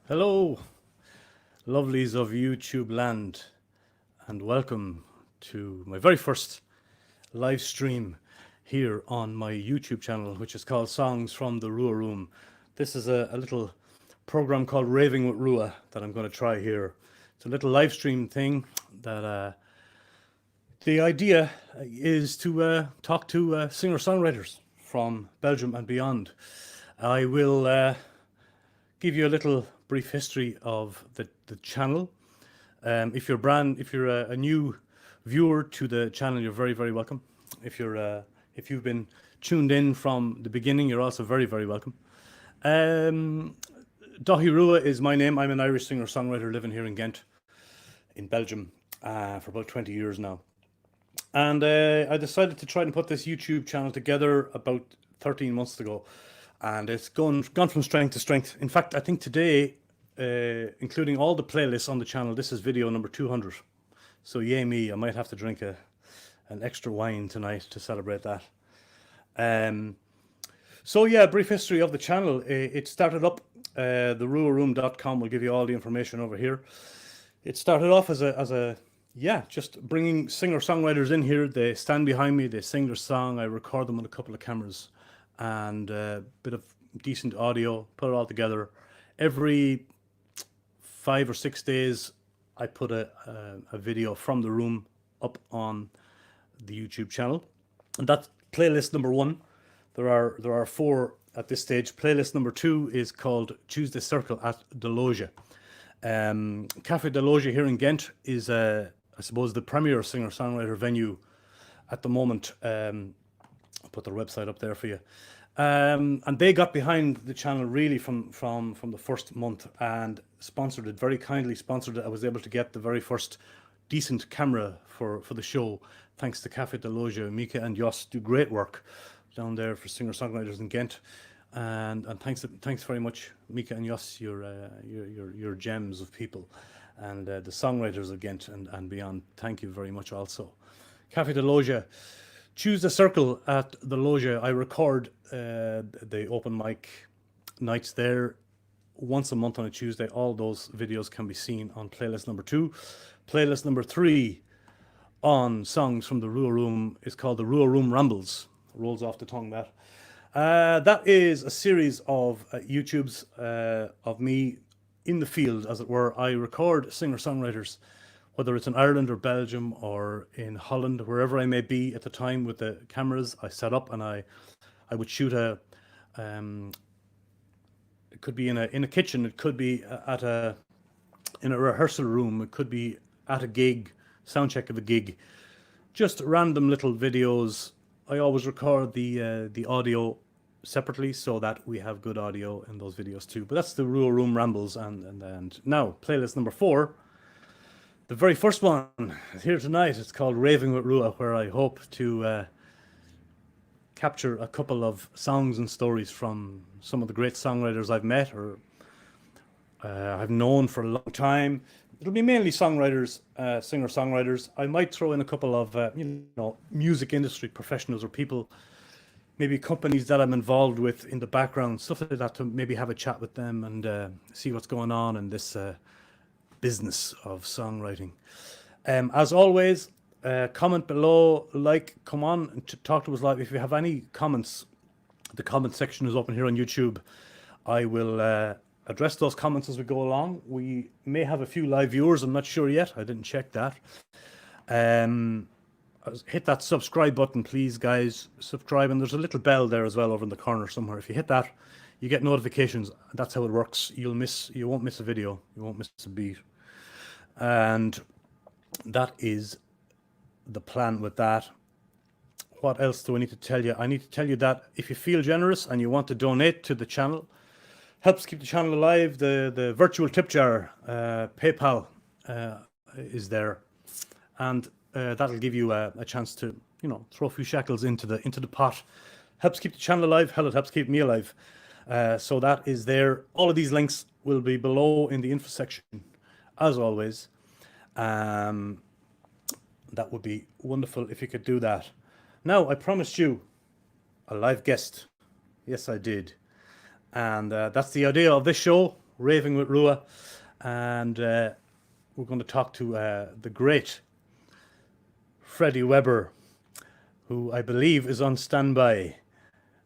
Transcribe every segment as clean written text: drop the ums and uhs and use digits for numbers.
Hello, lovelies of YouTube land, and welcome to my very first live stream here on my YouTube channel, which is called Songs from the Rua Room. This is a little program called Raving with Rua that I'm going to try here. It's a little live stream thing that the idea is to talk to singer-songwriters from Belgium and beyond. I will give you a little brief history of the channel. If you're a new viewer to the channel, you're very welcome. If you've been tuned in from the beginning, you're also very welcome. Dahi Rua is my name. I'm an Irish singer-songwriter living here in Ghent, in Belgium, for about 20 years now. And I decided to try and put this YouTube channel together about 13 months ago. And it's gone from strength to strength. In fact, I think today, including all the playlists on the channel, this is video number 200. So yay me, I might have to drink an extra wine tonight to celebrate that. So yeah, brief history of the channel. It started up, theruaroom.com will give you all the information over here. It started off as just bringing singer-songwriters in here. They stand behind me, they sing their song, I record them with a couple of cameras and a bit of decent audio, put it all together. Every 5 or 6 days, I put a video from the room up on the YouTube channel. And that's playlist number 1. There are 4 at this stage. Playlist number 2 is called Tuesday Circle at the Loge. Café de Loge here in Ghent is, I suppose, the premier singer-songwriter venue at the moment. I'll put their website up there for you. And they got behind the channel really from the first month and sponsored it, very kindly sponsored it. I was able to get the very first decent camera for the show, thanks to Café de Loge. Mika and Jos do great work down there for singer-songwriters in Ghent. And thanks very much, Mika and Jos, you're gems of people. And the songwriters of Ghent and beyond, thank you very much also. Café de Loge. Choose the Circle at the Loge. I record the open mic nights there once a month on a Tuesday. All those videos can be seen on playlist number 2. Playlist number 3 on Songs from the Rua Room is called the Rua Room Rambles. Rolls off the tongue, that. That is a series of YouTubes of me in the field, as it were. I record singer-songwriters, whether it's in Ireland or Belgium or in Holland, wherever I may be at the time with the cameras I set up, and I would shoot it could be in a kitchen, it could be in a rehearsal room, it could be at a gig, sound check of a gig, just random little videos. I always record the audio separately so that we have good audio in those videos too. But that's the Rua Room Rambles, and now playlist number 4. The very first one is here tonight. It's called Raving with Rua, where I hope to capture a couple of songs and stories from some of the great songwriters I've met or I've known for a long time. It'll be mainly songwriters, singer-songwriters. I might throw in a couple of music industry professionals or people, maybe companies that I'm involved with in the background, stuff like that, to maybe have a chat with them and see what's going on in this business of songwriting. As always, comment below, come on and talk to us live. If you have any comments, the comment section is open here on YouTube. I will address those comments as we go along. We may have a few live viewers, I'm not sure yet, I didn't check that. Hit that subscribe button, please, guys. Subscribe, and there's a little bell there as well over in the corner somewhere. If you hit that, you get notifications. That's how it works. You won't miss a video, you won't miss a beat. And that is the plan with that. What else do I need to tell you? I need to tell you that if you feel generous and you want to donate to the channel, helps keep the channel alive, the virtual tip jar, PayPal is there, and that'll give you a chance to throw a few shekels into the pot. Helps keep the channel alive. Hell, it helps keep me alive. So that is there. All of these links will be below in the info section, as always. That would be wonderful if you could do that. Now, I promised you a live guest. Yes, I did. And that's the idea of this show. Raving with Rua, and we're going to talk to the great Freddie Weber, who I believe is on standby.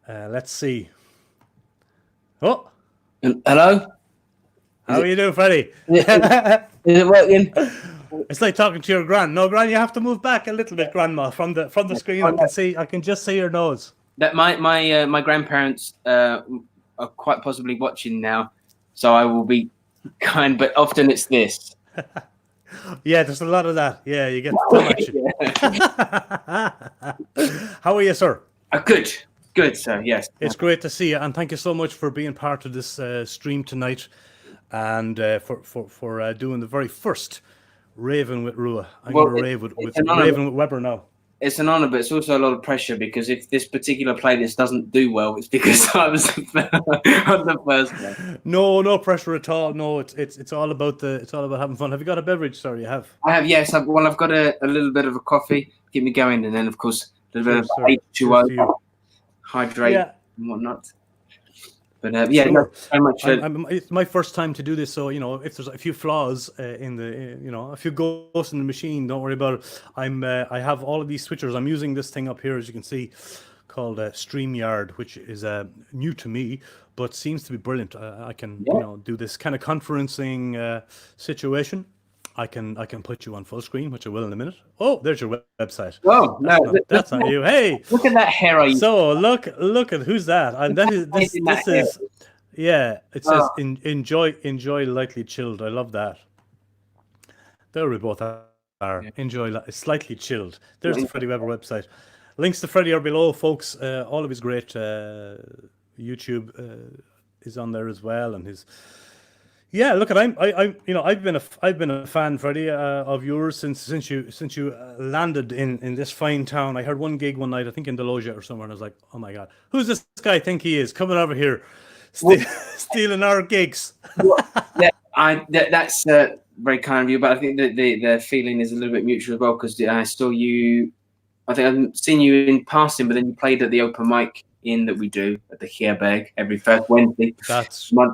Let's see. Oh, hello. How are you doing, Freddie? Is it working? It's like talking to your gran. No, gran, you have to move back a little bit, grandma, from the screen. I can just see your nose. That my grandparents are quite possibly watching now, so I will be kind. But often it's this. Yeah, there's a lot of that. Yeah, you get some action. How are you, sir? Good, sir. Yes, it's great to see you, and thank you so much for being part of this stream tonight, and for doing the very first Raving with Rua. I'm going to rave with Raving with Weber now. It's an honor, but it's also a lot of pressure, because if this particular playlist doesn't do well, it's because I was on the first one. No pressure at all. No, it's all about having fun. Have you got a beverage? Sorry, you have. I have, yes. I've got a little bit of a coffee, keep me going, and then of course a little bit of H2O, hydrate and whatnot. But yeah, sure. Very much. It's my first time to do this, so if there's a few flaws in the, a few ghosts in the machine, don't worry about it. I have all of these switchers. I'm using this thing up here, as you can see, called StreamYard, which is new to me, but seems to be brilliant. I can do this kind of conferencing situation. I can put you on full screen, which I will in a minute. Oh, there's your website. Oh, that's not you. Hey, look at that hair. So look at who's that? And that is this is yeah. It says enjoy lightly chilled. I love that. There we both are. Yeah. Enjoy slightly chilled. There's the Freddie Weber website. Links to Freddie are below, folks. All of his great YouTube is on there as well, and his. Yeah, look, I've been a fan, Freddie, of yours since you landed in this fine town. I heard one gig one night, I think in Deloja or somewhere, and I was like, oh my God, who's this guy think he is coming over here, stealing our gigs? That's very kind of you, but I think that the feeling is a little bit mutual as well, because I saw you. I think I've seen you in passing, but then you played at the open mic that we do at the Herberg every first Wednesday.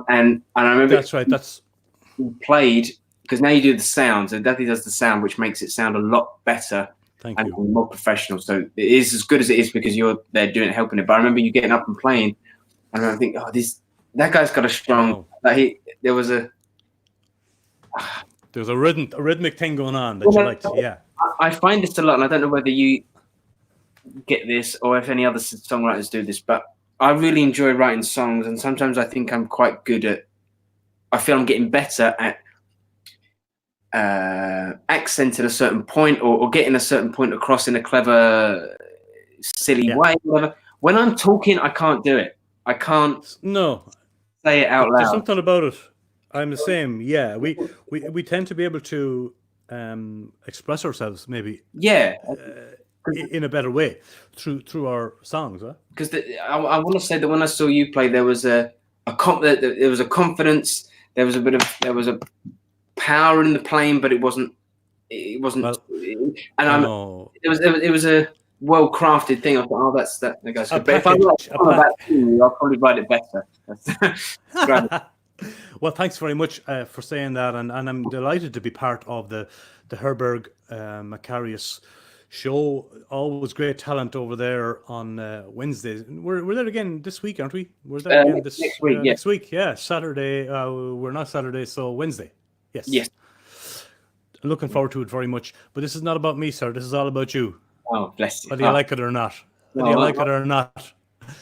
And I remember that's right. That's you played, because now you do the sounds, and Daddy does the sound, which makes it sound a lot better and more professional. So it is as good as it is because you're there doing it, helping it. But I remember you getting up and playing, and I think, that guy's got a strong. There was a rhythmic thing going on that you liked. Yeah, I find this a lot, and I don't know whether you get this or if any other songwriters do this, but I really enjoy writing songs, and sometimes I think I'm quite good at. I feel I'm getting better at accenting a certain point or getting a certain point across in a clever, silly way. Whatever. When I'm talking, I can't do it. I can't. Say it out loud. There's something about it. I'm the same. Yeah, we tend to be able to express ourselves maybe. Yeah. In a better way through our songs, huh? Because I want to say that when I saw you play, there was a confidence. There was a power in the playing, but it wasn't. Well, it was a well crafted thing. I thought, that's that. But if I write about you, I'll probably write it better. Well, thanks very much for saying that, and I'm delighted to be part of the Herberg Macarius show. Always great talent over there on Wednesdays. We're there again this week, aren't we? We're there again this next week. Next week, yeah. Saturday. We're not Saturday, so Wednesday. Yes. I'm looking forward to it very much. But this is not about me, sir. This is all about you. Oh, bless you. Whether you like it or not.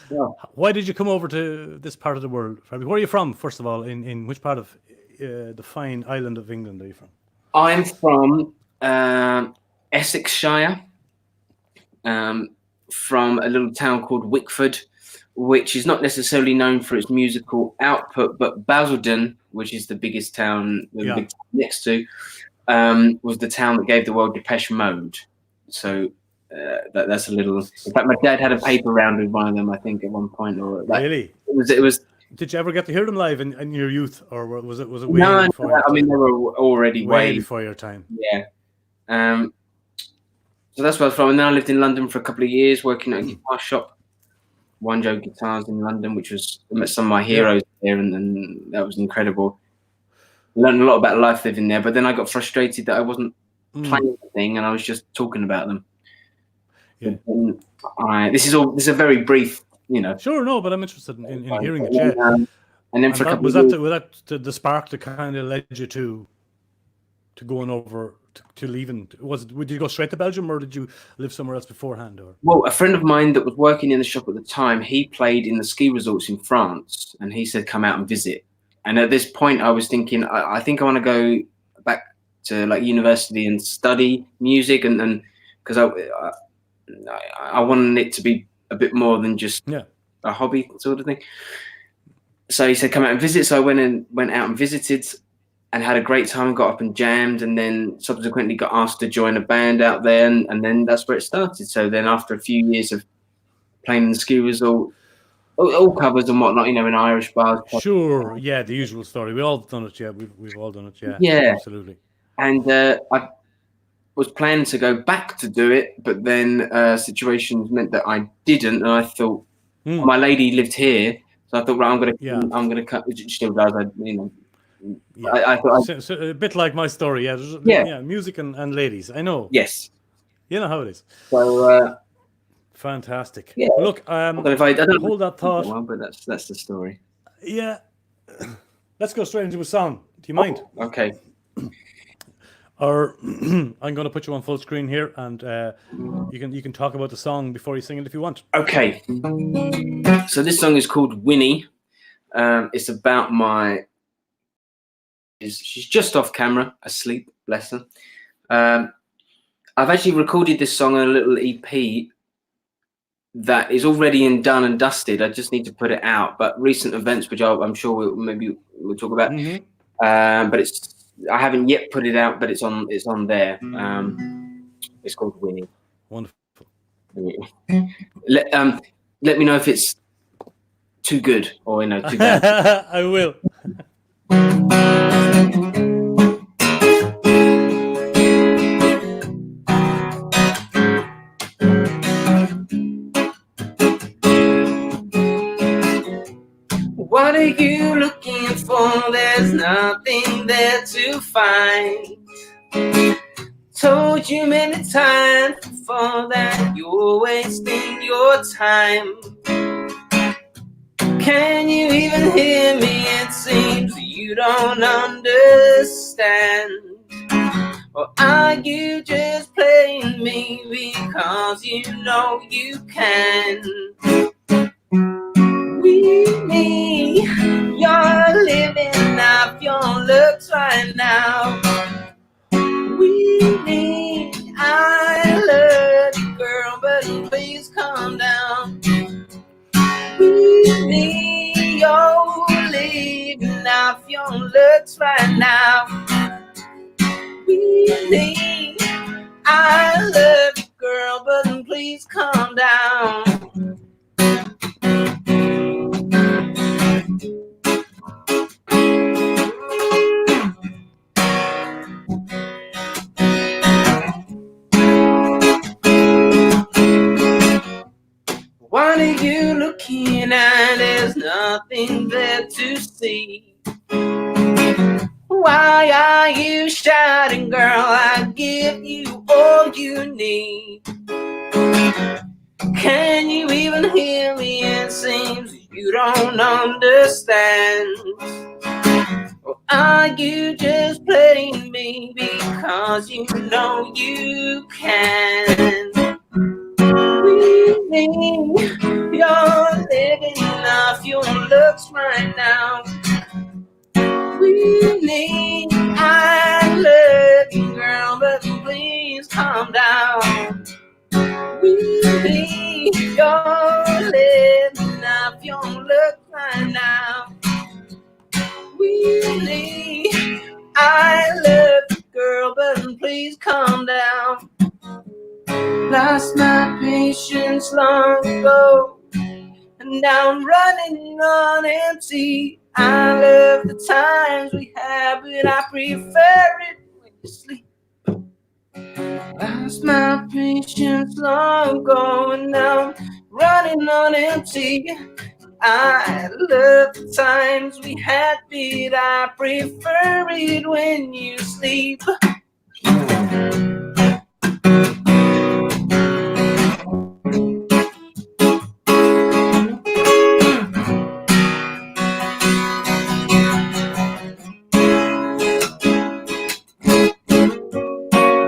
Yeah. Why did you come over to this part of the world? Where are you from, first of all? In which part of the fine island of England are you from? I'm from Essexshire, from a little town called Wickford, which is not necessarily known for its musical output, but Basildon, which is the biggest town, next to, was the town that gave the world Depeche Mode. So that's a little. In fact, my dad had a paper round with one of them, I think, at one point. Or really, it was. Did you ever get to hear them live in your youth, or was it way before? No, I mean they were already way before your time. Yeah. So that's where I was from. And then I lived in London for a couple of years, working at a guitar shop, One Joe Guitars in London, which was, I met some of my heroes there, and that was incredible. Learned a lot about life living there. But then I got frustrated that I wasn't playing the thing and I was just talking about them. Yeah. This is a very brief, you know. Sure, no, but I'm interested in hearing it. Yeah. And then for a couple was of that years, the spark that kind of led you to going over to leaving? Would you go straight to Belgium, or did you live somewhere else beforehand? Or well, a friend of mine that was working in the shop at the time, he played in the ski resorts in France, and he said, "Come out and visit." And at this point, I was thinking, I think I want to go back to like university and study music, and because I wanted it to be a bit more than just a hobby sort of thing. So he said, "Come out and visit." So I went out and visited, and had a great time. Got up and jammed, and then subsequently got asked to join a band out there, and then that's where it started. So then after a few years of playing in the ski resort, all covers and whatnot, you know, in Irish bars. Sure, yeah, the usual story. We all done it, yeah. We've all done it, yeah. Yeah, absolutely. And I was planning to go back to do it, but then situations meant that I didn't, and I thought my lady lived here, so I thought, right, I'm gonna cut. She still does, you know. Yeah. I thought so a bit like my story, yeah. Music and ladies, I know. Yes, you know how it is. So fantastic. Yeah. Well, look, I don't hold that thought. Well, but that's the story. Yeah. Let's go straight into a song. Do you mind? Okay. Or I'm going to put you on full screen here, and you can talk about the song before you sing it if you want. Okay. So this song is called Winnie. It's about she's just off camera, asleep, bless her. I've actually recorded this song on a little EP that is already done and dusted. I just need to put it out. But recent events, which I'm sure we'll talk about. But I haven't yet put it out, but it's on there. It's called Winnie. Wonderful. Let me know if it's too good or too bad. I will. What are you looking for? There's nothing there to find. Told you many times before that you're wasting your time. Can you even hear me? It seems you don't understand. Or are you just playing me because you know you can? Winnie, you're living off your looks right now. Winnie, I love you, girl, but please calm down. Winnie, you're living off your looks right now. Winnie, I love you, girl, but please calm down. What are you looking at? There's nothing there to see. Why are you shouting, girl? I give you all you need. Can you even hear me? It seems you don't understand. Or are you just playing me because you know you can? Winnie, you're living off your looks right now. Winnie, I love you, girl, but please calm down. Winnie, you're living off your looks right now. Winnie, I love you, girl, but please calm down. Lost my patience long ago, and now I'm running on empty. I love the times we had, but I prefer it when you sleep. Lost my patience long ago, and now I'm running on empty. I love the times we had, but I prefer it when you sleep.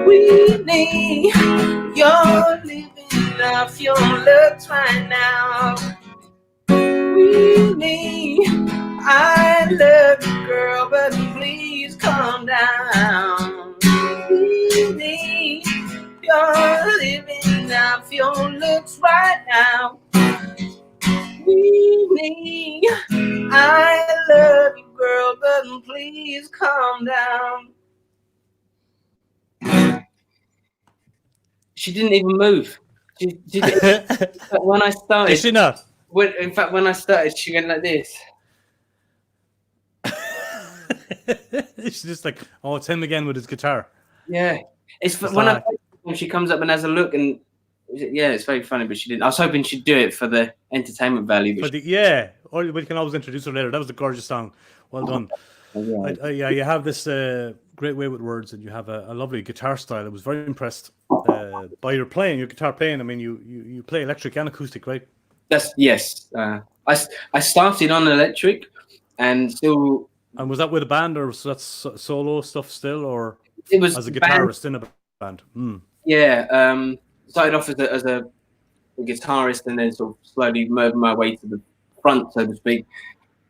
Whitney, you're living off your looks right now. Whitney, I love you, girl, but please calm down. Whitney, you're living off your looks right now. Whitney, I love you, girl, but please calm down. She didn't even move. She when I started. Is she not? In fact, when I started, she went like this. She's just like, oh, it's him again with his guitar. Yeah, it's when she comes up and has a look, and yeah, it's very funny. But she didn't. I was hoping she'd do it for the entertainment value. But or we can always introduce her later. That was a gorgeous song. Well done. Yeah, you have this great way with words, and you have a lovely guitar style. I was very impressed by your guitar playing. I mean, you play electric and acoustic, right? Yes. I started on electric, and still. And was that with a band, or was that solo stuff still, or it was as a guitarist in a band? Yeah. Started off as a guitarist, and then sort of slowly moved my way to the front, so to speak.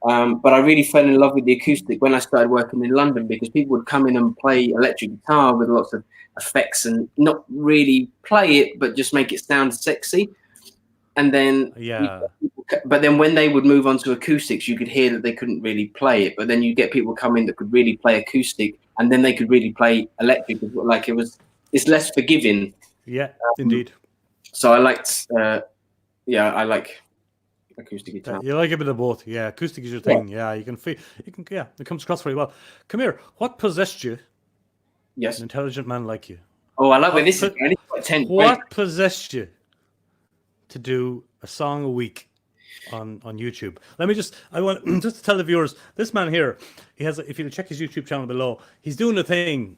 But I really fell in love with the acoustic when I started working in London, because people would come in and play electric guitar with lots of effects and not really play it, but just make it sound sexy. And then, but then when they would move on to acoustics, you could hear that they couldn't really play it. But then you get people come in that could really play acoustic, and then they could really play electric. Like it's less forgiving. Yeah, indeed. So I liked, I like acoustic guitar. You like a bit of both. Yeah, acoustic is your thing. Yeah, you can feel, it comes across very well. Come here. What possessed you? Yes. An intelligent man like you. Oh, I love it. This is quite tense. What possessed you to do a song a week on YouTube? I want just to tell the viewers, this man here, he has, if you check his YouTube channel below, he's doing a thing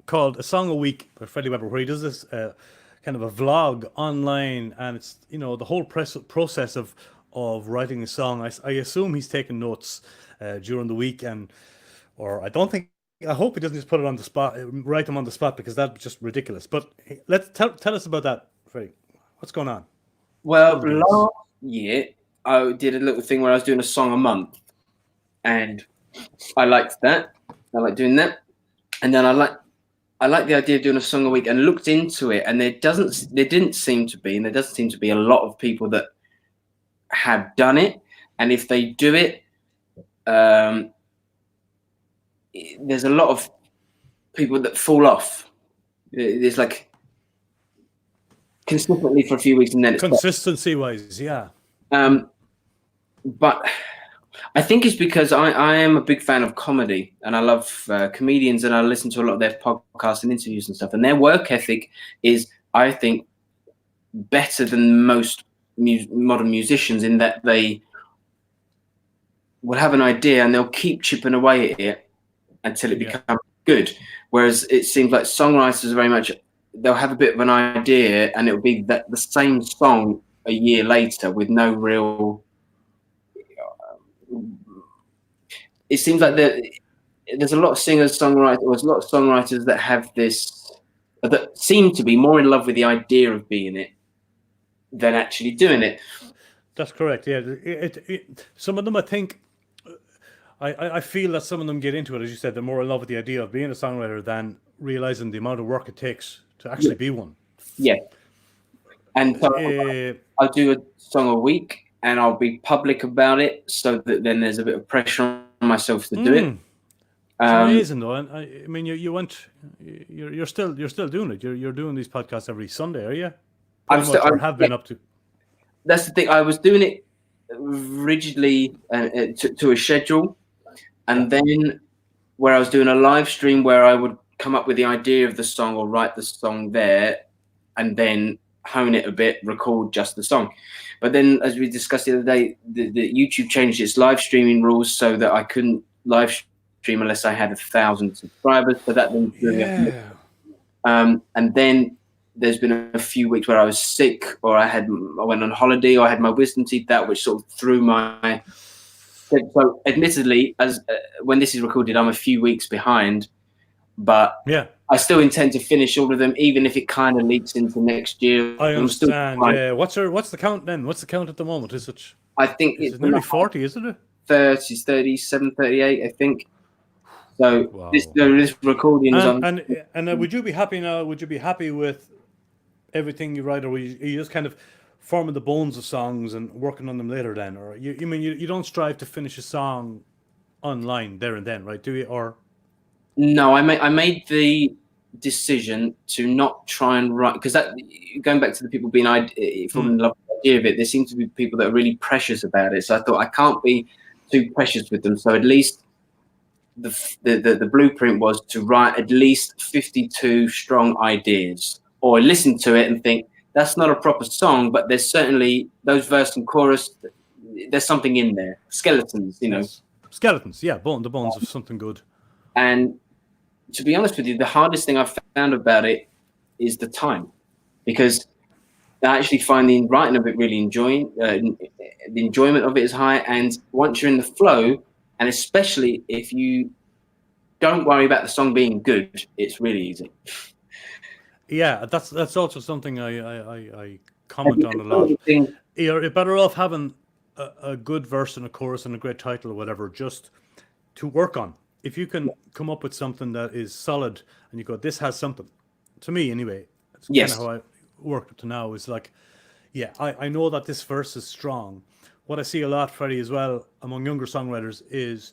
called A Song a Week by Freddie Webber, where he does this kind of a vlog online, and it's, the whole process of writing a song. I assume he's taking notes during the week, or I hope he doesn't just put it on the spot, write them on the spot, because that's just ridiculous. But let's tell us about that, Freddie. What's going on? Well, last year I did a little thing where I was doing a song a month, and I liked that. I like doing that, and then I like the idea of doing a song a week, and looked into it, and there didn't seem to be, and there doesn't seem to be a lot of people that have done it, and if they do it, there's a lot of people that fall off. There's like consistently for a few weeks, and then it's consistency wise, yeah. But I think it's because I am a big fan of comedy, and I love comedians, and I listen to a lot of their podcasts and interviews and stuff, and their work ethic is, I think, better than most modern musicians, in that they will have an idea and they'll keep chipping away at it until it becomes good. Whereas it seems like songwriters are very much, they'll have a bit of an idea, and it'll be the same song a year later with no real. It seems like there's a lot of songwriters that have this, that seem to be more in love with the idea of being it than actually doing it. That's correct. Yeah, some of them, I think, I feel that some of them get into it, as you said, they're more in love with the idea of being a songwriter than realizing the amount of work it takes to actually be one. Yeah. And so I'll do a song a week, and I'll be public about it, so that then there's a bit of pressure on myself to do it. It's amazing, though. And I mean, you're still doing it. You're doing these podcasts every Sunday, are you? I have been up to. That's the thing. I was doing it rigidly to a schedule, and then where I was doing a live stream where I would come up with the idea of the song or write the song there, and then hone it a bit, record just the song. But then, as we discussed the other day, the YouTube changed its live streaming rules so that I couldn't live stream unless I had 1,000 subscribers. So that then threw me off. And then there's been a few weeks where I was sick, or I went on holiday, or I had my wisdom teeth out, which sort of threw my. So, admittedly, as when this is recorded, I'm a few weeks behind, but I still intend to finish all of them, even if it kind of leaks into next year. I understand. Yeah. What's the count then? What's the count at the moment? Is it? I think it's nearly 40, isn't it? 30, 37, 38, I think. So this recording is on. And would you be happy now? Would you be happy with everything you write, or are you just kind of forming the bones of songs and working on them later then? Or you don't strive to finish a song online there and then, right? Do you? Or no, I made the decision to not try and write, because that, going back to the people being falling in love with the idea of it, there seems to be people that are really precious about it. So I thought I can't be too precious with them. So at least the blueprint was to write at least 52 strong ideas, or listen to it and think that's not a proper song, but there's certainly those verse and chorus. There's something in there, skeletons, you know. Skeletons, yeah, the bones of something good. And to be honest with you, the hardest thing I've found about it is the time, because I actually find the writing of it really enjoying. The enjoyment of it is high, and once you're in the flow, and especially if you don't worry about the song being good, it's really easy. Yeah, that's also something I comment on a lot. You're better off having a good verse and a chorus and a great title or whatever, just to work on. If you can come up with something that is solid and you go, this has something, to me anyway, it's kind of how I worked up to now, is like, yeah, I know that this verse is strong. What I see a lot, Freddie, as well, among younger songwriters is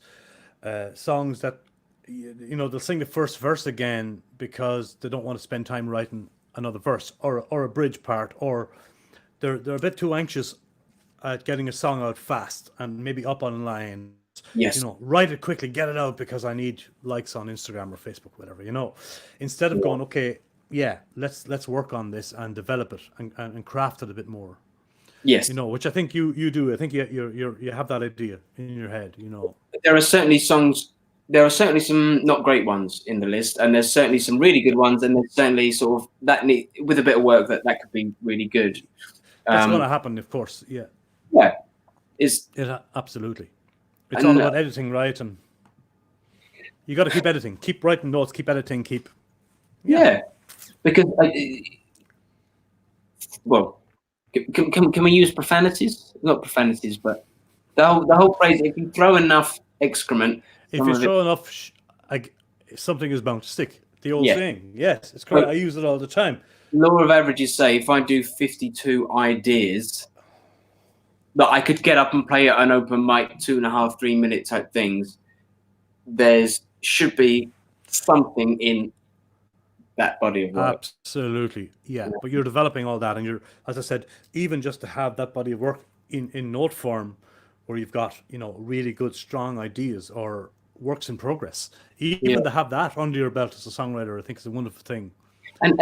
songs that, they'll sing the first verse again because they don't want to spend time writing another verse or a bridge part, or they're a bit too anxious at getting a song out fast and maybe up online. Write it quickly, get it out because I need likes on Instagram or Facebook, whatever, instead of going, okay, yeah, let's work on this and develop it and craft it a bit more. Yes. Which I think you do. I think you have that idea in your head, There are certainly songs, there are certainly some not great ones in the list, and there's certainly some really good ones, and there's certainly sort of with a bit of work that could be really good. That's going to happen, of course. Yeah. Yeah. Absolutely. It's all about editing, right? And you got to keep editing, keep writing notes, keep editing, keep. Yeah. Because can we use profanities? Not profanities, but the whole phrase. If you throw enough excrement, if you throw enough, something is bound to stick. The old saying. Yes, it's correct. I use it all the time. Law of averages say if I do 52 ideas, that I could get up and play at an open mic, 2.5, 3 minute type things. Should be something in that body of work. Absolutely, yeah. But you're developing all that, and you're, as I said, even just to have that body of work in note form, where you've got really good, strong ideas or works in progress. Even to have that under your belt as a songwriter, I think is a wonderful thing. And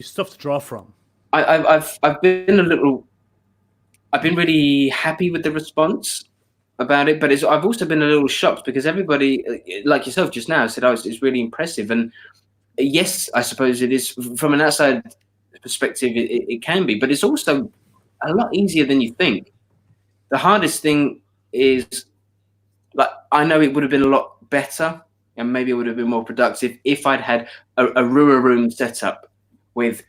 stuff to draw from. I've been really happy with the response about it, but I've also been a little shocked because everybody, like yourself just now, said, "Oh, it's really impressive." And yes, I suppose it is from an outside perspective. It can be, but it's also a lot easier than you think. The hardest thing is, like, I know it would have been a lot better, and maybe it would have been more productive if I'd had a RWR room set up with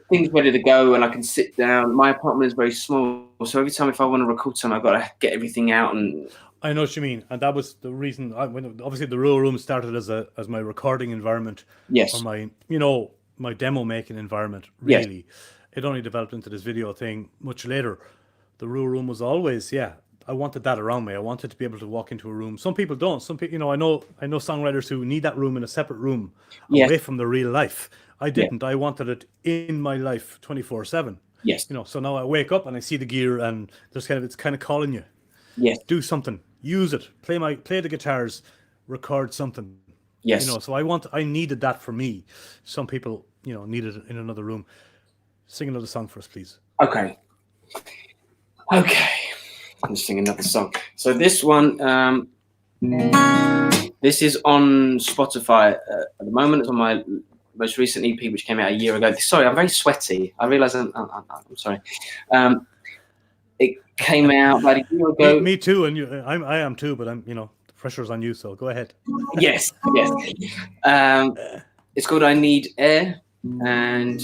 things ready to go, and I can sit down. My apartment is very small, so every time if I want to record something, I've got to get everything out. And I know what you mean, and that was the reason. When obviously the RWR room started as my recording environment, yes, or my demo making environment. Really, it only developed into this video thing much later. The RWR room was always, I wanted that around me. I wanted to be able to walk into a room. Some people don't. Some people, I know songwriters who need that room in a separate room away from the real life. I didn't. I wanted it in my life 24/7. Yes. So now I wake up and I see the gear, and it's kind of calling you. Yes. Do something. Use it. Play the guitars. Record something. Yes. So I needed that for me. Some people, needed it in another room. Sing another song for us, please. Okay. I'm just singing another song. So this one, this is on Spotify at the moment. It's on my most recent EP, which came out a year ago. Sorry, I'm very sweaty. I realise I'm sorry. It came out about a year ago. Me too, and I am too. But the pressure's on you. So go ahead. Yes. It's called "I Need Air," and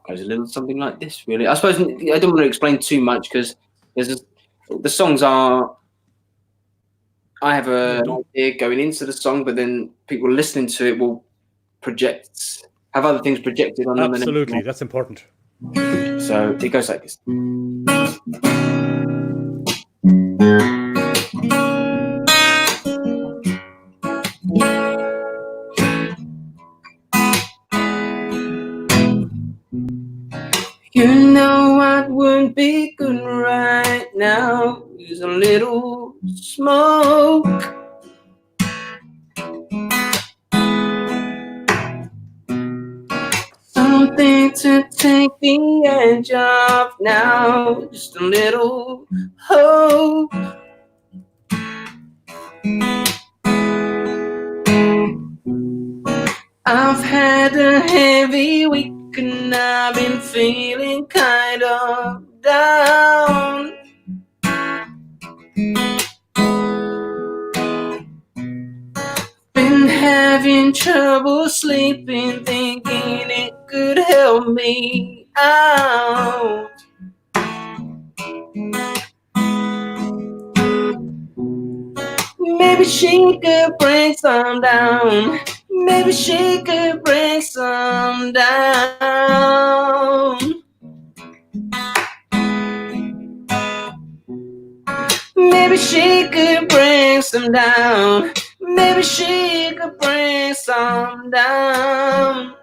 goes a little something like this. Really, I suppose I don't want to explain too much because the songs are. I have an idea going into the song, but then people listening to it will have other things projected on them. Absolutely, that's important. So it goes like this. You know what would be good right now is a little smoke. Something to take the edge off now, just a little hope. I've had a heavy week and I've been feeling kind of down. Been having trouble sleeping, thinking it could help me out. Maybe she could bring some down. Maybe she could bring some down. Maybe she could bring some down. Maybe she could bring some down.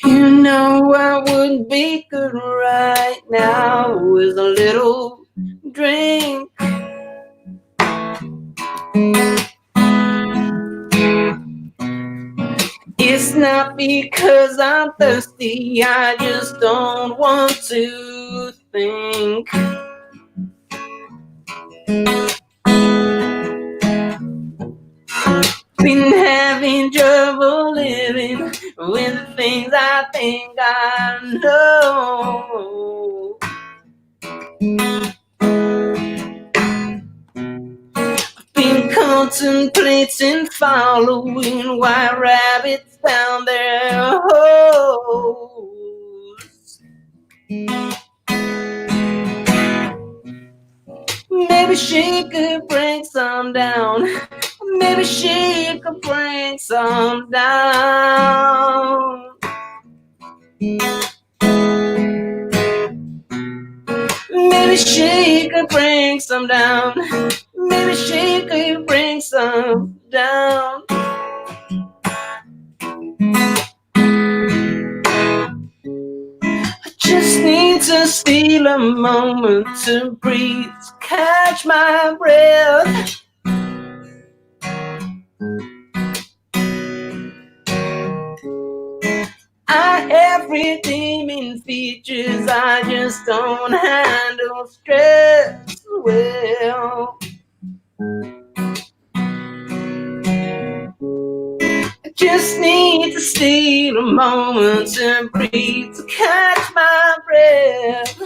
You know what would be good right now is a little drink. It's not because I'm thirsty, I just don't want to think. Been having trouble living with the things I think I know. Been contemplating following white rabbits down their holes. Maybe she could bring some down. Maybe she could bring some down. Maybe she could bring some down. Maybe she could bring some down. I just need to steal a moment to breathe, to catch my breath. I have redeeming features, I just don't handle stress well. I just need to steal a moment to breathe, to catch my breath.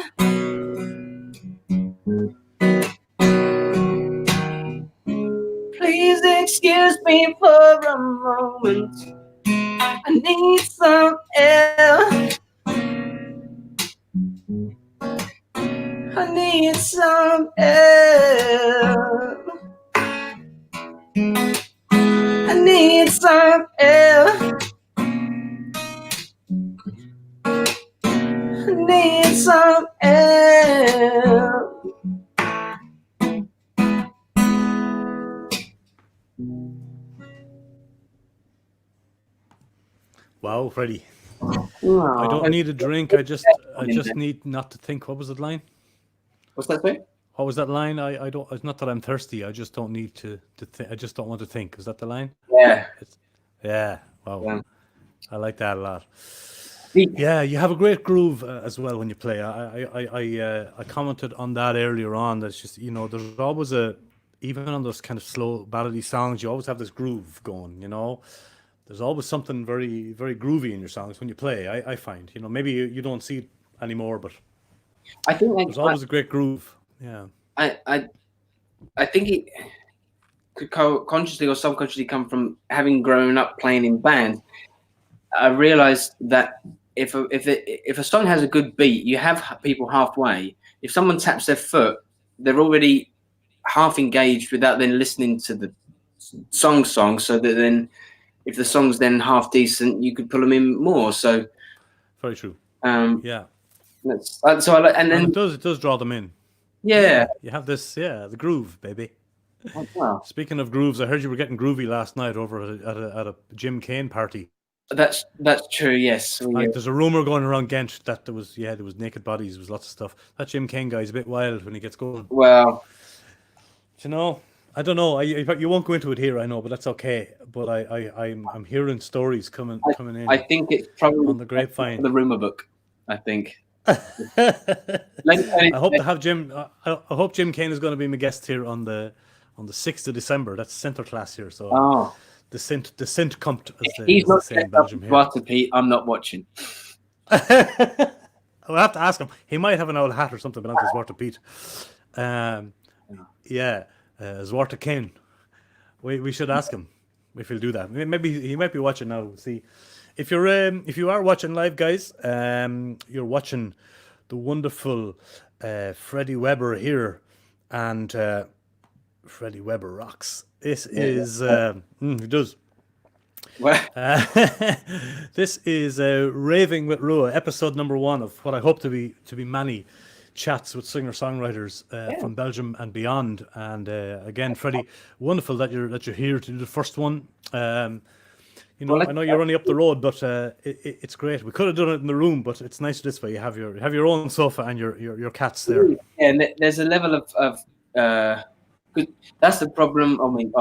Please excuse me for a moment, I need some air. I need some air. I need some air. I need some air. Wow, Freddie. Wow. I don't need a drink. I just need not to think. What was the line? What's that say? What was that line? I don't. It's not that I'm thirsty. I just don't need to think. I just don't want to think. Is that the line? Yeah. Yeah. Wow. Yeah. I like that a lot. The- Yeah, you have a great groove as well when you play. I commented on that earlier on. That's just there's always even on those kind of slow ballady songs, you always have this groove going. There's always something very very groovy in your songs when you play. I find maybe you don't see it anymore, but I think there's always a great groove. Yeah. I think it could consciously or subconsciously come from having grown up playing in bands. I realized that if a song has a good beat, you have people halfway. If someone taps their foot, they're already half engaged without then listening to the song. So that then, if the song's then half decent, you could pull them in more. So Very true. Yeah. So I like, and then it does draw them in. Yeah. You have this, the groove, baby. Oh, wow. Speaking of grooves, I heard you were getting groovy last night over at a Jim Kane party. That's true. Yes. There's a rumor going around Ghent that there was naked bodies, there was lots of stuff. That Jim Kane guy's a bit wild when he gets going. Well, I don't know. You won't go into it here, I know, but that's okay. But I'm hearing stories coming in. I think it's probably on the grapevine. The rumor book. I think. I hope to have Jim. I hope Jim Kane is going to be my guest here on the 6th of December. That's center class here. So the Sint kommt. He's not saying in Belgium here. Pete, I'm not watching. I'll have to ask him. He might have an old hat or something belonging to Zwarte Piet. Zwarte Kane. We should ask him if he'll do that. Maybe he might be watching now. See. If you are watching live, guys, you're watching the wonderful Freddie Weber here, and Freddie Weber rocks. This is he does. This is Raving with Rua, episode number 1 of what I hope to be many chats with singer-songwriters from Belgium and beyond. And again, Freddie, wonderful that you're here to do the first one. I know you're only up the road, but it's great. We could have done it in the room, but it's nicer this way. You have your own sofa and your cats there. Yeah, and there's a level of that's the problem. I mean,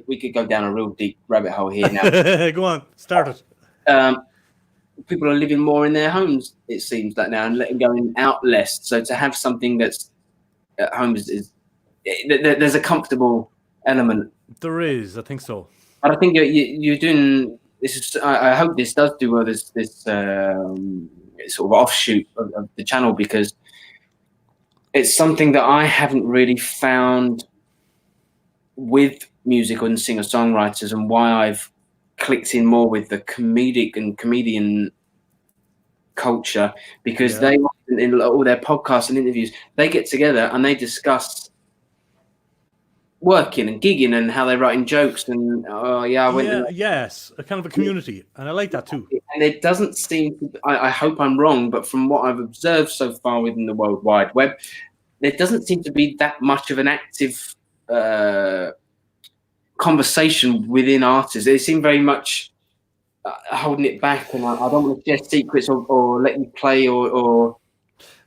we could go down a real deep rabbit hole here now. Go on, start it. People are living more in their homes, it seems like now, and letting going out less. So to have something that's at home is there's a comfortable element. There is, I think so. But I think you're doing this. I hope this does do well. This sort of offshoot of the channel, because it's something that I haven't really found with music and singer-songwriters, and why I've clicked in more with the comedic and comedian culture, because they, in all their podcasts and interviews, they get together and they discuss working and gigging and how they're writing jokes and yes, a kind of a community, and I like that too. And it doesn't seem to, I hope I'm wrong, but from what I've observed so far within the World Wide Web, there doesn't seem to be that much of an active conversation within artists. They seem very much holding it back, and I don't want to share secrets or let you play or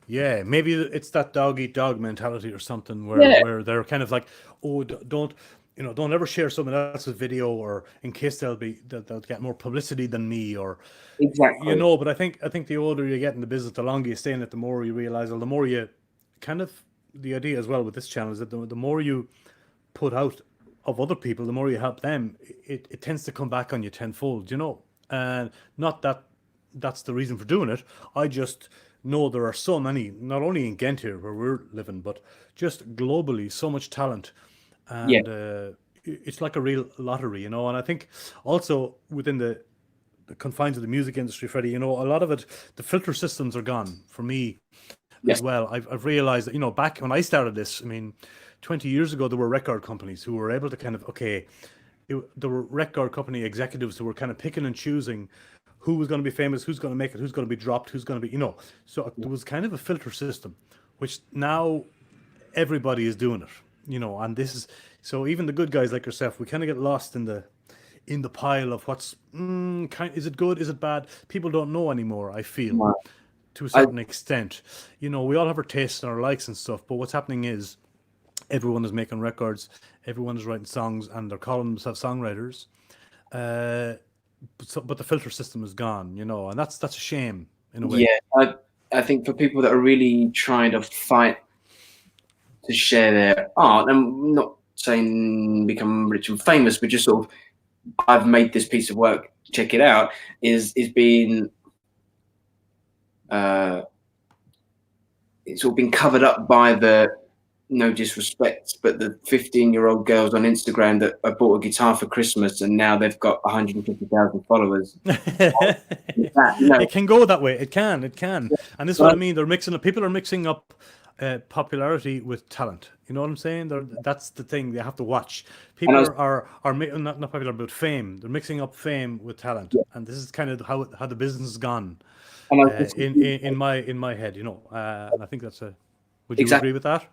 yeah, maybe it's that dog eat dog mentality or something, where they're kind of like, oh, don't ever share someone else's video, or in case they'll get more publicity than me, or exactly. But I think the older you get in the business, the longer you stay in it, the more you realize, or the more you kind of, the idea as well with this channel is that the more you put out of other people, the more you help them, it tends to come back on you tenfold, and not that that's the reason for doing it. I just know there are so many, not only in Ghent here where we're living, but just globally, so much talent, and it's like a real lottery, and I think also within the confines of the music industry, Freddie, a lot of it, the filter systems are gone for me as well. I've realized that, back when I started this, 20 years ago, there were record companies who were able to kind of, there were record company executives who were kind of picking and choosing who was going to be famous, who's going to make it, who's going to be dropped, who's going to be, So there was kind of a filter system, which now everybody is doing it, and this is, so even the good guys like yourself, we kind of get lost in the pile of what's, is it good, is it bad? People don't know anymore, I feel, to a certain extent. We all have our tastes and our likes and stuff, but what's happening is Everyone is making records. Everyone is writing songs, and they're calling themselves songwriters. But the filter system is gone, you know, and that's a shame in a way. Yeah, I think for people that are really trying to fight to share their art, I'm not saying become rich and famous, but just sort of, I've made this piece of work, check it out, is being it's all been covered up by the, no disrespect, but the 15-year-old girls on Instagram that I bought a guitar for Christmas and now they've got 150,000 followers. It can go that way. It can. And this is what I mean. People are mixing up popularity with talent. You know what I'm saying? That's the thing they have to watch. People are not popular, but fame. They're mixing up fame with talent, and this is kind of how the business has gone. In my head, you know, and I think that's a. Would you agree with that?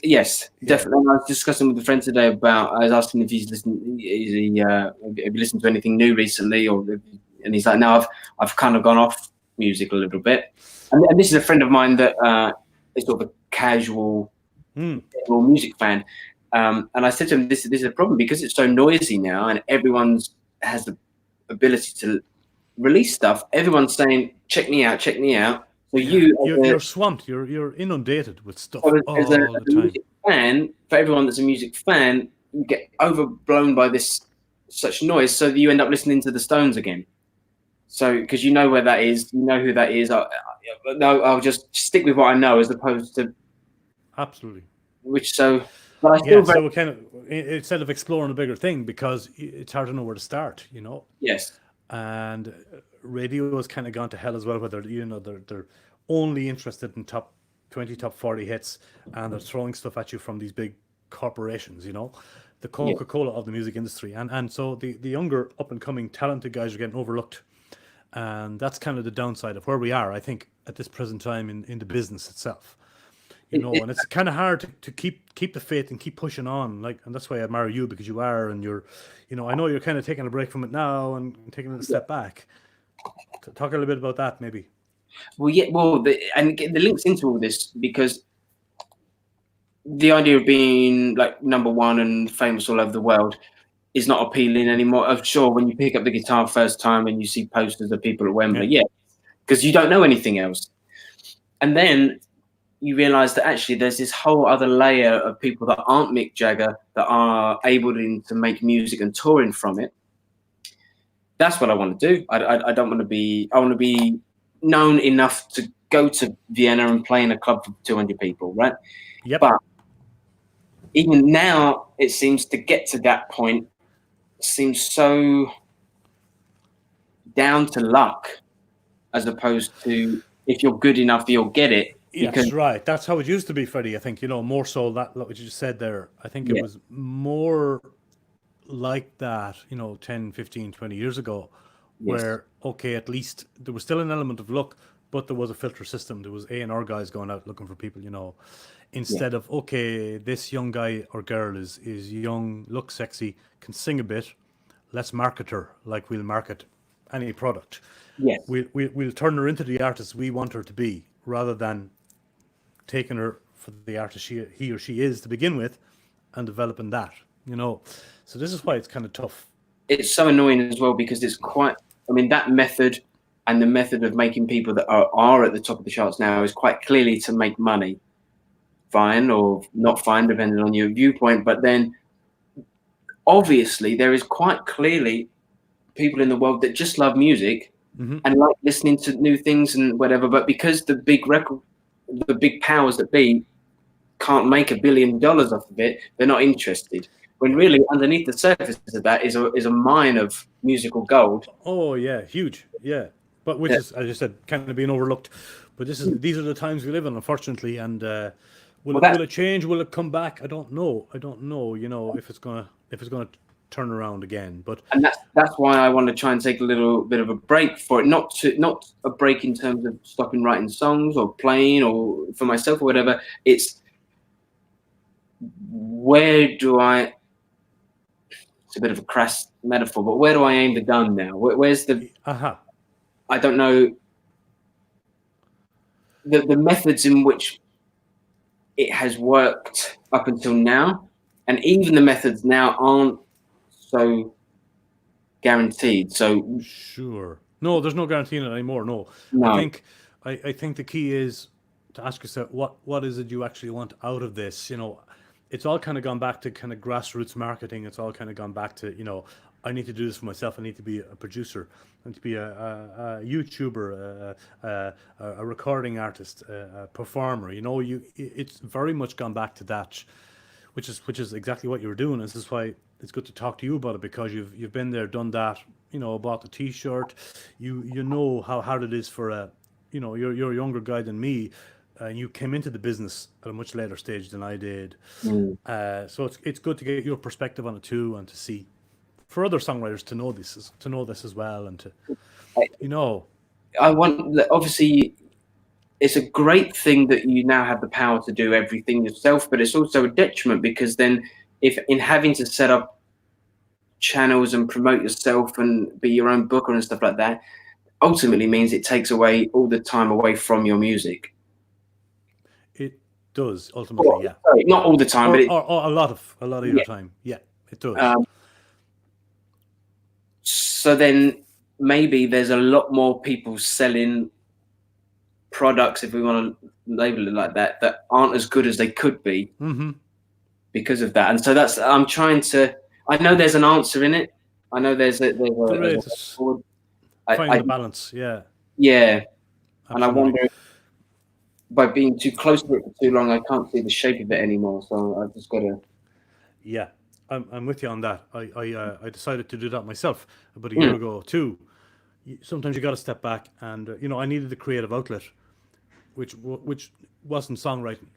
Yes, definitely. I was discussing with a friend today about. I was asking if he's listened. Have you listened to anything new recently? And he's like, no, I've kind of gone off music a little bit. And this is a friend of mine that is sort of a casual music fan. And I said to him, this is a problem because it's so noisy now, and everyone has the ability to release stuff. Everyone's saying, check me out. So you're swamped. You're inundated with stuff all the time. Music fan, for everyone that's a music fan, you get overblown by such noise, so that you end up listening to the Stones again. So because you know where that is, you know who that is. I'll just stick with what I know as opposed to absolutely. But I still so kind of instead of exploring a bigger thing, because it's hard to know where to start, you know. Yes. And radio has kind of gone to hell as well, whether you know they're only interested in top 20, top 40 hits, and they're throwing stuff at you from these big corporations, you know, the Coca-Cola of the music industry, and so the younger up and coming talented guys are getting overlooked, and that's kind of the downside of where we are, I think, at this present time in the business itself. You know, and it's kind of hard to keep the faith and keep pushing on, and that's why I admire you, because you are, and you're, you know, I know you're kind of taking a break from it now and taking a step back. Talk a little bit about that, maybe. Well, and the links into all this, because the idea of being like number one and famous all over the world is not appealing anymore. I'm sure when you pick up the guitar first time and you see posters of people at Wembley, because you don't know anything else, and then you realize that actually there's this whole other layer of people that aren't Mick Jagger that are able to make music and touring from it. That's what I want to do. I don't want to be. I want to be known enough to go to Vienna and play in a club for 200 people, right? Yep. But even now, it seems to get to that point seems so down to luck, as opposed to if you're good enough, you'll get it. Yes, right. That's how it used to be, Freddie. I think, you know, more so that what you just said there. I think it was more like that, you know, 10, 15, 20 years ago, where, okay, at least there was still an element of luck, but there was a filter system. There was A&R guys going out looking for people, you know, instead of, okay, this young guy or girl is young, looks sexy, can sing a bit. Let's market her like we'll market any product. Yes. We'll turn her into the artist we want her to be, rather than taking her for the artist he or she is to begin with and developing that, you know. So this is why it's kind of tough. It's so annoying as well, because it's quite, I mean, that method and the method of making people that are at the top of the charts now is quite clearly to make money. Fine or not fine, depending on your viewpoint. But then obviously there is quite clearly people in the world that just love music and like listening to new things and whatever. But because the big powers that be can't make $1 billion off of it, they're not interested. When really underneath the surface of that is a mine of musical gold. Oh yeah, huge, yeah. But which is, as you said, kind of being overlooked. But these are the times we live in, unfortunately. And will it change? Will it come back? I don't know. You know, if it's gonna turn around again. And that's why I want to try and take a little bit of a break for it. Not a break in terms of stopping writing songs or playing or for myself or whatever. It's it's a bit of a crass metaphor, but where do I aim the gun now? Where's the I don't know the methods in which it has worked up until now, and even the methods now aren't so guaranteed. So sure, no, there's no guarantee in it anymore. No, I no, think I think the key is to ask yourself what is it you actually want out of this. It's all kind of gone back to kind of grassroots marketing. It's all kind of gone back to I need to do this for myself. I need to be a producer. I need to be a YouTuber, a recording artist, a performer. It's very much gone back to that, which is exactly what you were doing. This is why it's good to talk to you about it, because you've been there, done that. Bought the T-shirt. You know how hard it is for you're a younger guy than me, and you came into the business at a much later stage than I did. So it's good to get your perspective on it too, and to see for other songwriters to know this as well, and to I want, obviously, it's a great thing that you now have the power to do everything yourself, but it's also a detriment, because then if in having to set up channels and promote yourself and be your own booker and stuff like that, ultimately means it takes away all the time away from your music. It does ultimately, yeah. Sorry, not all the time, or, but or a lot of your time. Yeah, it does. So then maybe there's a lot more people selling products, if we want to label it like that, that aren't as good as they could be because of that. And so I'm trying to, I know there's an answer in it. I know there's find the balance. Yeah. Yeah. Absolutely. And I Absolutely. wonder, by being too close to it for too long, I can't see the shape of it anymore. So I just got to. Yeah, I'm with you on that. I decided to do that myself about a year ago too. Sometimes you got to step back, and I needed a creative outlet, which wasn't songwriting,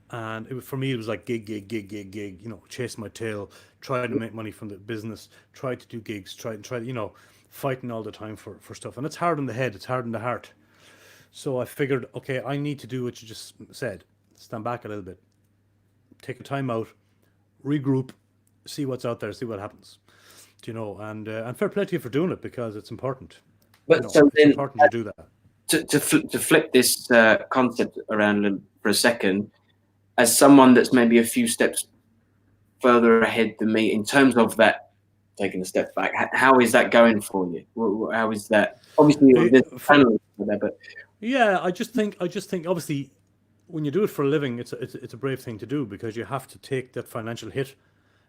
and for me it was like gig. Chasing my tail, trying to make money from the business, try to do gigs, try fighting all the time for stuff, and it's hard in the head, it's hard in the heart. So I figured, okay, I need to do what you just said: stand back a little bit, take a time out, regroup, see what's out there, see what happens. And fair play to you for doing it, because it's important. But so it's important to do that. To flip this concept around for a second, as someone that's maybe a few steps further ahead than me in terms of that, taking a step back, how is that going for you? How is that? Obviously, but yeah, I just think obviously, when you do it for a living, it's a brave thing to do, because you have to take that financial hit.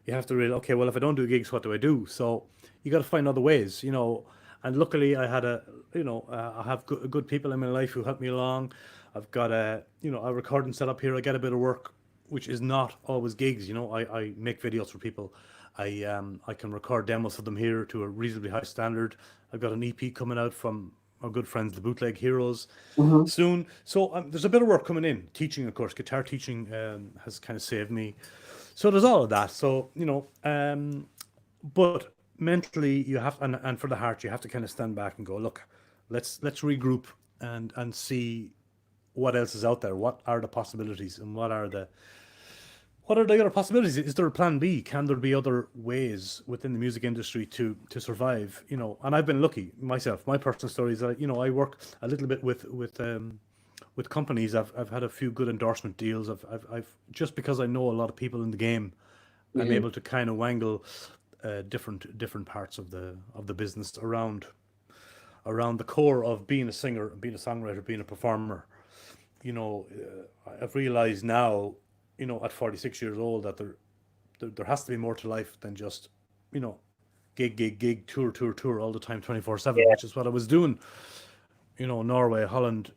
You have to really, okay, well, if I don't do gigs, what do I do? So you got to find other ways, And luckily, I had I have good people in my life who helped me along. I've got a recording set up here. I get a bit of work, which is not always gigs. I make videos for people. I can record demos for them here to a reasonably high standard. I've got an EP coming out from our good friends, the Bootleg Heroes, soon. So there's a bit of work coming in. Teaching, of course, guitar teaching has kind of saved me. So there's all of that. So but mentally you have, and for the heart, you have to kind of stand back and go, look, let's regroup and see what else is out there. What are the possibilities, and what are the other possibilities? Is there a plan B? Can there be other ways within the music industry to survive? And I've been lucky myself. My personal story is that I work a little bit with companies. I've had a few good endorsement deals. I've just because I know a lot of people in the game, I'm able to kind of wangle different parts of the business around the core of being a singer, being a songwriter, being a performer. I've realized now, at 46 years old, that there has to be more to life than just gig, tour all the time, 24/7, which is what I was doing. Norway, Holland,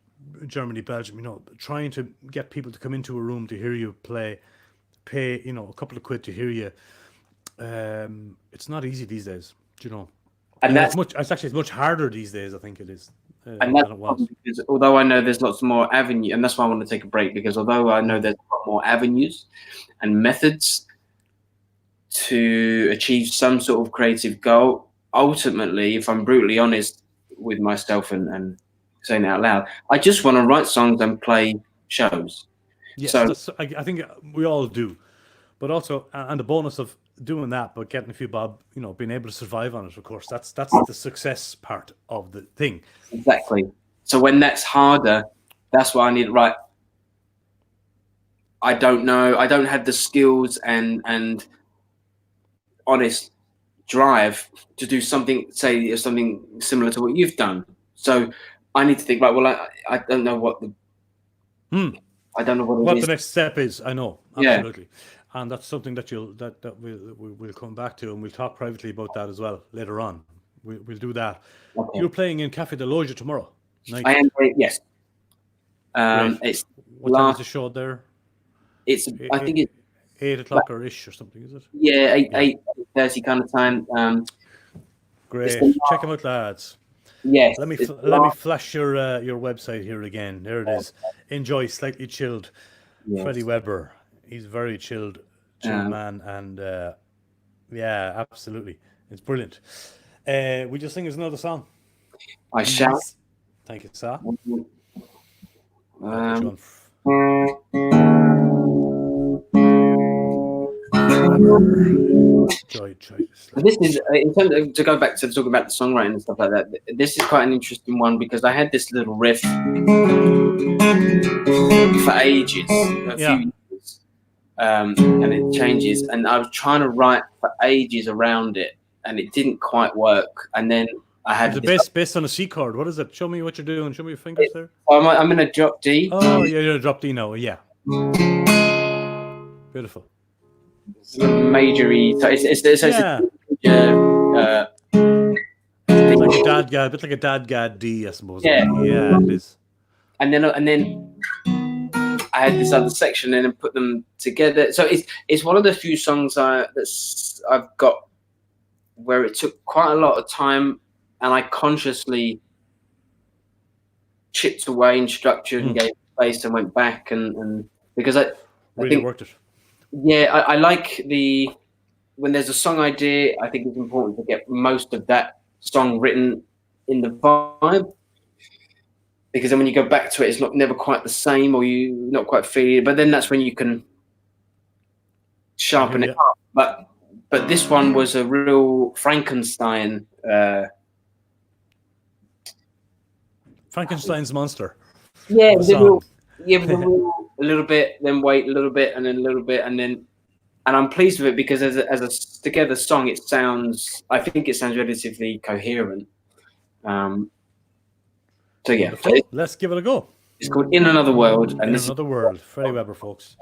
Germany, Belgium, trying to get people to come into a room to hear you play, pay, a couple of quid to hear you. It's not easy these days, And it's much harder these days, I think it is, than it was. Because although I know there's lots more avenues, and that's why I want to take a break, because although I know there's a lot more avenues and methods to achieve some sort of creative goal, ultimately, if I'm brutally honest with myself and saying it out loud, I just want to write songs and play shows. Yes, so I think we all do, but also, and the bonus of doing that, but getting a few bob, being able to survive on it, of course, that's the success part of the thing. Exactly. So when that's harder, that's why I need, right, I don't know. I don't have the skills and honest drive to do something, say something similar to what you've done. So I need to think, right, well, I don't know what the I don't know what it is. The next step is. I know, absolutely. And that's something that we'll come back to, and we'll talk privately about that as well later on. We'll do that. Okay. You're playing in Café de Loge tomorrow night. I am, yes. It's what time is the show there? It's I think it's 8 o'clock or ish or something, is it? Yeah, 8:30 kind of time. Great. Check them out, lads. Yes. Let me flash your website here again. There it is. Enjoy Slightly Chilled. Yes. Freddie Webber. He's very chilled man, and yeah, absolutely, it's brilliant. Would you sing us another song? I shall. Thank you, sir. This is, in terms of, to go back to talking about the songwriting and stuff like that, this is quite an interesting one because I had this little riff for ages, a few years, and it changes, and I was trying to write for ages around it, and it didn't quite work, and then I had the bass based on a C chord. What is it? Show me what you're doing. Show me your fingers there. I'm in a drop D. Oh, yeah, you're a drop D now. Yeah. Beautiful. It's a major E. So it's like a dadgad, bit like a dadgad D, I suppose. Yeah, it is. And then I had this other section and then put them together. So it's one of the few songs I've got where it took quite a lot of time, and I consciously chipped away in structure and gave space and went back and because I think worked it. Yeah, I like when there's a song idea, I think it's important to get most of that song written in the vibe, because then when you go back to it, it's never quite the same, or you not quite feel it. But then that's when you can sharpen it up. But this one was a real Frankenstein. Frankenstein's monster. Yeah, a little bit, then wait a little bit, and then a little bit, and I'm pleased with it because as a together song, I think it sounds relatively coherent. So yeah, let's give it a go. It's called In Another World, and In Another World, Freddie Weber, folks.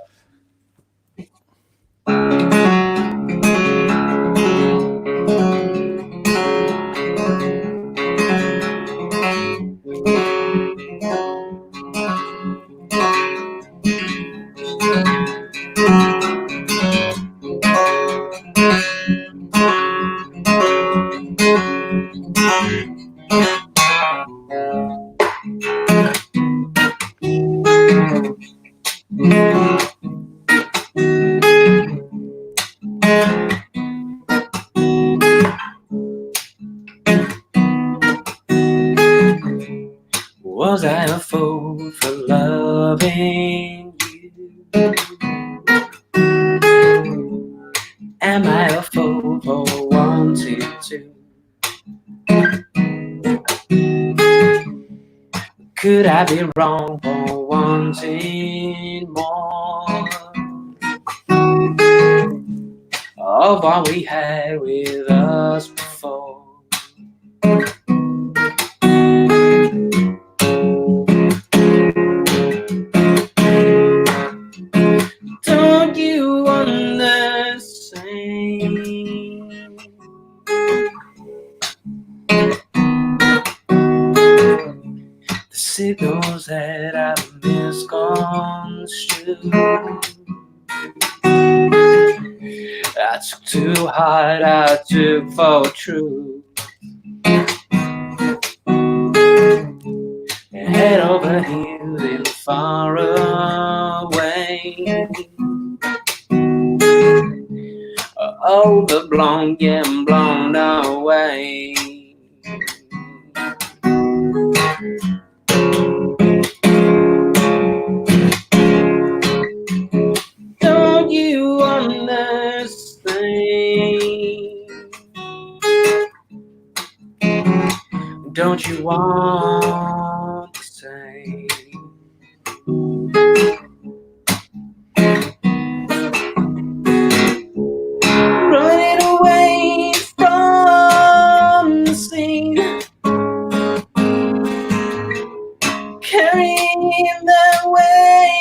Was I a fool for loving you? Am I a fool for wanting to? Could I be wrong for wanting more of what we had with us before? Don't you understand? The signals that I misconstrued, I took too hard, I took for true. Head over heels and far away. Overblown, getting blown away. Don't you understand? Don't you want to say carrying that way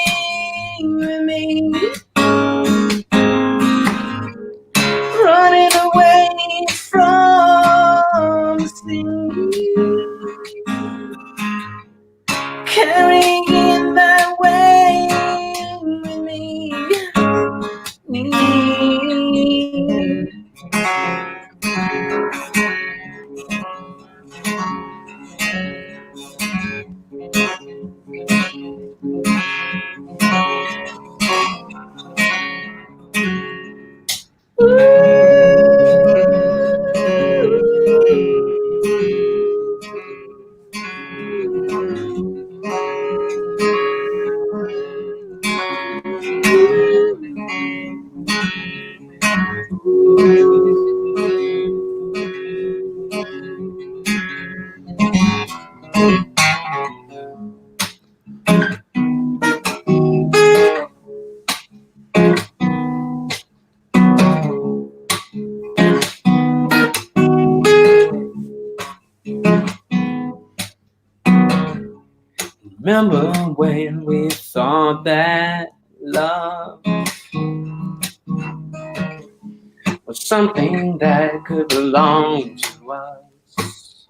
with me, running away from the sea, carrying that way with me. Remember when we thought that love was something that could belong to us?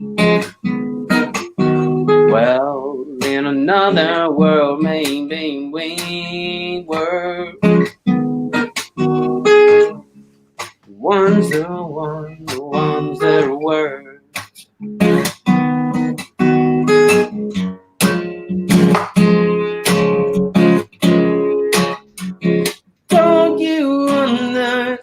Well, in another world, maybe we were the ones that were. Don't you understand?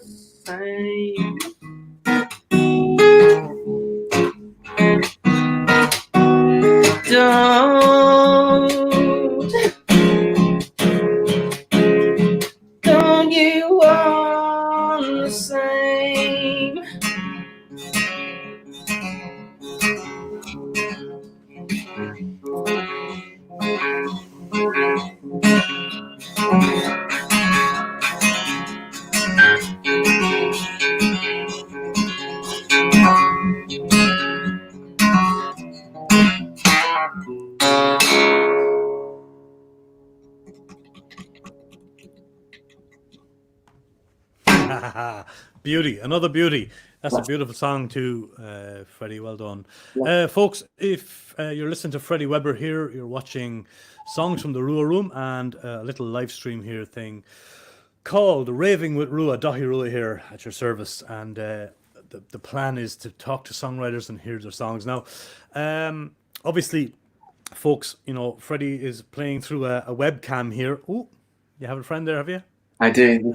Don't you understand? Beauty, another beauty. That's a beautiful song too, Freddie. Well done. Folks, if you're listening to Freddie Weber here, you're watching Songs from the RWR Room and a little live stream here thing called Raving with Rua, Dahi Rua here at your service. And the plan is to talk to songwriters and hear their songs. Now, obviously, folks, you know, Freddie is playing through a webcam here. Oh, you have a friend there, have you? I do.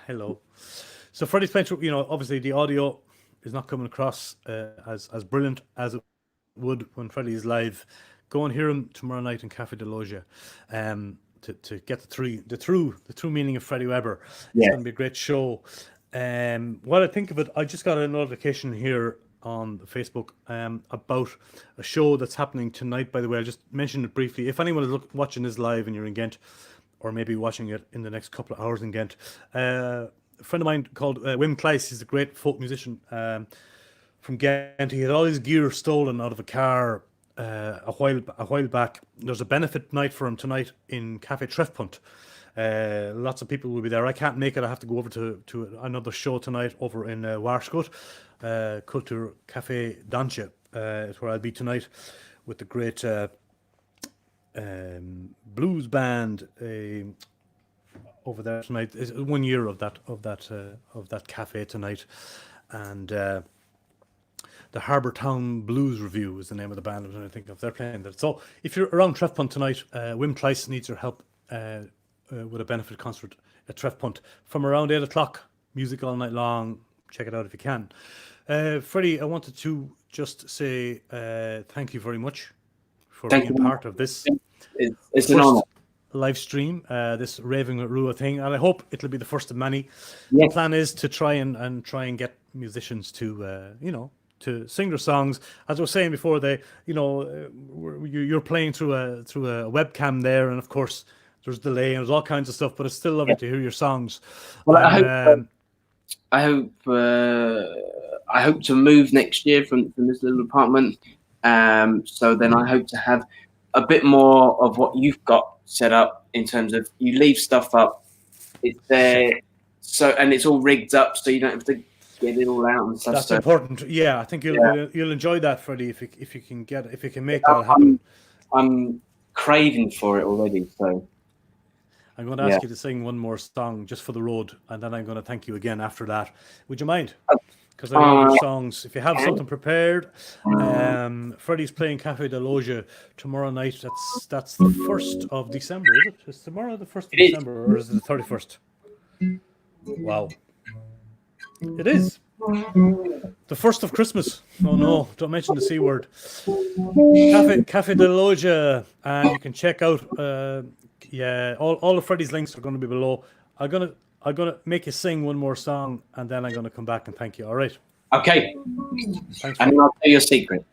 Hello. So Freddie's playing through, you know, obviously the audio is not coming across as brilliant as it would when Freddie is live. Go and hear him tomorrow night in Café de Logia to get the true meaning of Freddie Weber. It's going to be a great show. While I think of it, I just got a notification here on Facebook about a show that's happening tonight. By the way, I just mentioned it briefly. If anyone is watching this live and you're in Ghent, or maybe watching it in the next couple of hours in Ghent, a friend of mine called Wim Kleiss, he's a great folk musician from Ghent. He had all his gear stolen out of a car a while back. There's a benefit night for him tonight in Café Treffpunt. Lots of people will be there. I can't make it. I have to go over to another show tonight over in Warskot, Culture Café Danche, is where I'll be tonight with the great blues band over there tonight. It's 1 year of that cafe tonight, and the Harbour Town Blues Review is the name of the band I'm trying to think of. They're playing that. So if you're around Treffpunt tonight, Wim Kleiss needs your help with a benefit concert at Treffpunt from around 8 o'clock. Music all night long. Check it out if you can. Freddie, I wanted to just say thank you very much for being part of this. It's an honor. Live stream, this Raving with Rua thing, and I hope it'll be the first of many. The plan is to try and get musicians to to sing their songs. As I was saying before, you're playing through a webcam there, and of course there's delay and there's all kinds of stuff, but it's still lovely to hear your songs. Well, I hope to move next year from this little apartment. So then I hope to have a bit more of what you've got set up in terms of you leave stuff up, it's there, so and it's all rigged up, so you don't have to get it all out and stuff. That's important. Yeah, I think you'll enjoy that, Freddie, if you can make that happen. I'm craving for it already. So I'm going to ask you to sing one more song just for the road, and then I'm going to thank you again after that. Would you mind? Because I love your songs. If you have something prepared, Freddie's playing Café de Loge tomorrow night. That's the 1st of December, is it? Is tomorrow the 1st of December, or is it the 31st? Wow. It is. The 1st of Christmas. Oh no, don't mention the C word. Café de Loge, and you can check out all of Freddie's links are going to be below. I'm gonna make you sing one more song, and then I'm gonna come back and thank you. All right? Okay. Thanks. And I'll tell you a secret.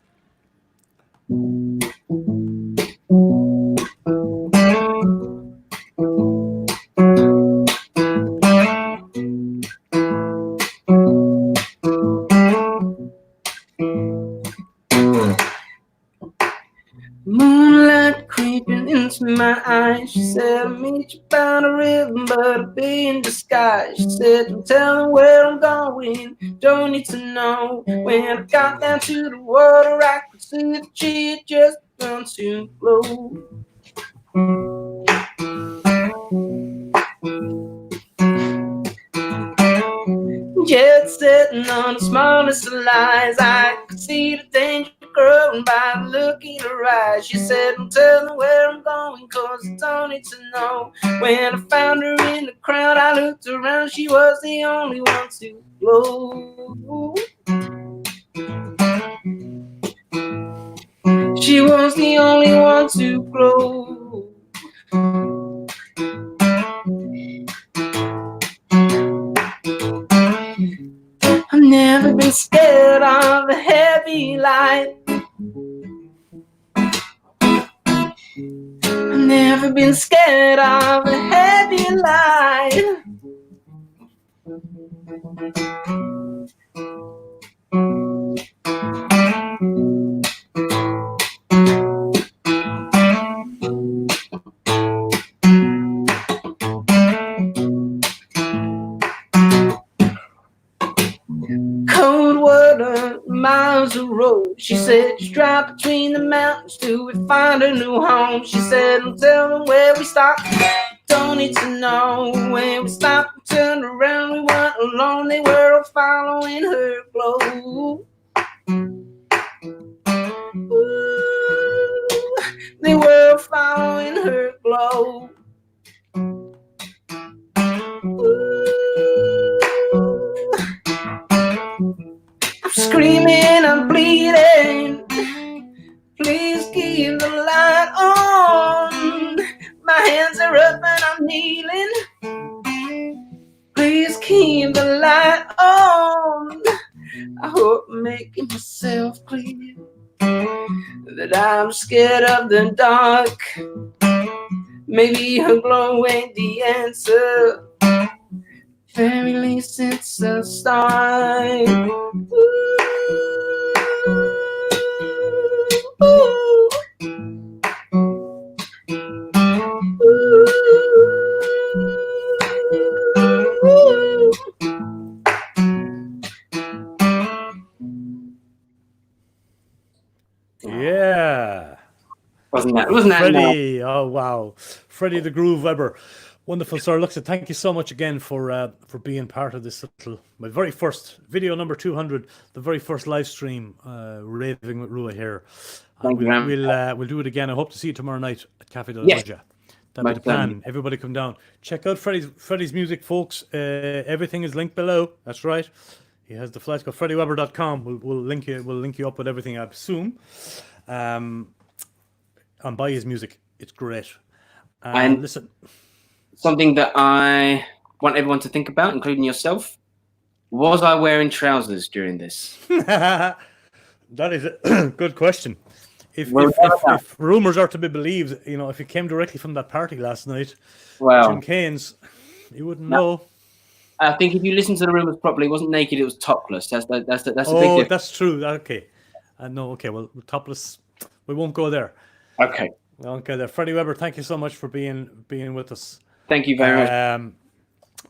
Moonlight creeping into my eyes. She said, I'll meet you by the river, but I'll be in disguise. She said, don't tell her where I'm going, don't need to know. When I got down to the water, I could see that she had just begun to glow. Jet setting on the smallest of lies. I could see the danger growing by the look in her eyes. She said, don't tell me where I'm going, cause I don't need to know. When I found her in the crowd, I looked around. She was the only one to glow. She was the only one to glow. I've never been scared of a heavy light. I've never been scared of a heavy light. Cold water, miles of road. She said, just drive between the mountains till we find a new home. She said, don't tell them where we stop, don't need to know. When we stopped and turned around, we weren't alone. They were all following her glow. Ooh, they were following her glow. I'm screaming, I'm bleeding. Please keep the light on. My hands are up and I'm kneeling. Please keep the light on. I hope I'm making myself clear that I'm scared of the dark. Maybe her glow ain't the answer. Very least it's a start. Ooh, ooh, ooh. Yeah. Wasn't that Freddie? Oh wow, Freddie the Groove Weber. Wonderful, sir. Look, thank you so much again for being part of this my very first video, number 200, the very first live stream, raving with Rua here. And we'll do it again. I hope to see you tomorrow night at Café de Loge. That'll be the plan. Everybody come down. Check out Freddie's music, folks. Everything is linked below. That's right. He has the flights. Go FreddieWebber.com. We'll link you up with everything, I assume. And buy his music. It's great. And listen. Something that I want everyone to think about, including yourself. Was I wearing trousers during this? That is a good question. If rumors are to be believed, if it came directly from that party last night, Jim Kane's, you wouldn't know. I think if you listen to the rumors properly, it wasn't naked; it was topless. That's a big difference. Oh, that's true. Okay, no. Okay, well, topless. We won't go there. Okay. Okay, there, Freddie Weber. Thank you so much for being with us. Thank you very much.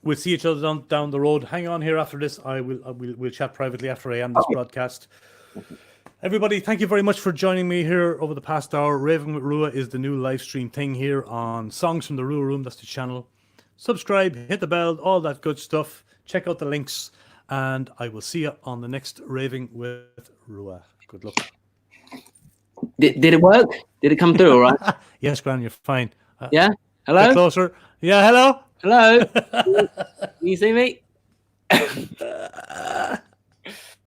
We'll see each other down the road. Hang on here after this. We'll chat privately after I end this broadcast. Everybody, thank you very much for joining me here over the past hour. Raving with Rua is the new live stream thing here on Songs from the Rua Room. That's the channel. Subscribe, hit the bell, all that good stuff. Check out the links, and I will see you on the next Raving with Rua. Good luck. Did it work? Did it come through all right? Yes, Gran, you're fine. Yeah? Hello? Get closer. Yeah, hello? Hello? Can you see me?